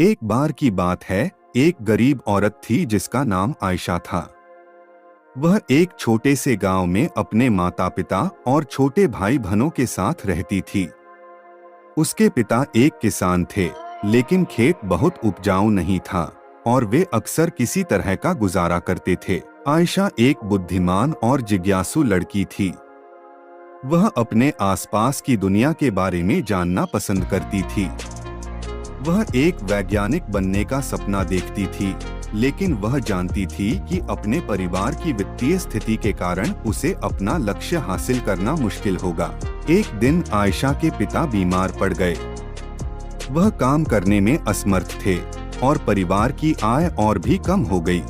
एक बार की बात है, एक गरीब औरत थी जिसका नाम आयशा था। वह एक छोटे से गांव में अपने माता पिता और छोटे भाई बहनों के साथ रहती थी। उसके पिता एक किसान थे, लेकिन खेत बहुत उपजाऊ नहीं था और वे अक्सर किसी तरह का गुजारा करते थे। आयशा एक बुद्धिमान और जिज्ञासु लड़की थी। वह अपने आसपास की दुनिया के बारे में जानना पसंद करती थी। वह एक वैज्ञानिक बनने का सपना देखती थी, लेकिन वह जानती थी कि अपने परिवार की वित्तीय स्थिति के कारण उसे अपना लक्ष्य हासिल करना मुश्किल होगा। एक दिन आयशा के पिता बीमार पड़ गए। वह काम करने में असमर्थ थे और परिवार की आय और भी कम हो गई।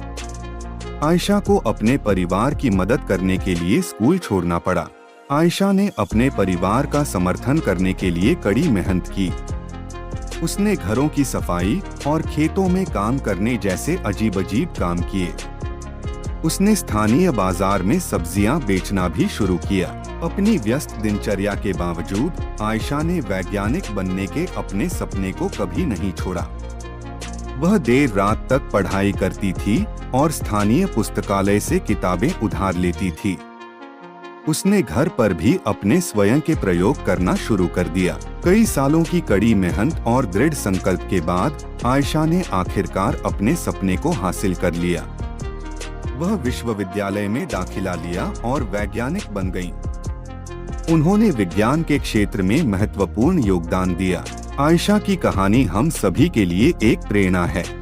आयशा को अपने परिवार की मदद करने के लिए स्कूल छोड़ना पड़ा। आयशा ने अपने परिवार का समर्थन करने के लिए कड़ी मेहनत की। उसने घरों की सफाई और खेतों में काम करने जैसे अजीब-अजीब काम किए। उसने स्थानीय बाजार में सब्जियां बेचना भी शुरू किया। अपनी व्यस्त दिनचर्या के बावजूद आयशा ने वैज्ञानिक बनने के अपने सपने को कभी नहीं छोड़ा। वह देर रात तक पढ़ाई करती थी और स्थानीय पुस्तकालय से किताबें उधार लेती थी। उसने घर पर भी अपने स्वयं के प्रयोग करना शुरू कर दिया। कई सालों की कड़ी मेहनत और दृढ़ संकल्प के बाद आयशा ने आखिरकार अपने सपने को हासिल कर लिया। वह विश्वविद्यालय में दाखिला लिया और वैज्ञानिक बन गईं। उन्होंने विज्ञान के क्षेत्र में महत्वपूर्ण योगदान दिया। आयशा की कहानी हम सभी के लिए एक प्रेरणा है।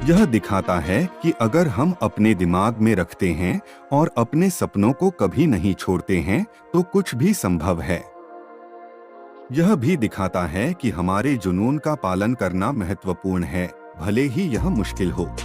यह दिखाता है कि अगर हम अपने दिमाग में रखते हैं और अपने सपनों को कभी नहीं छोड़ते हैं, तो कुछ भी संभव है। यह भी दिखाता है कि हमारे जुनून का पालन करना महत्वपूर्ण है, भले ही यह मुश्किल हो।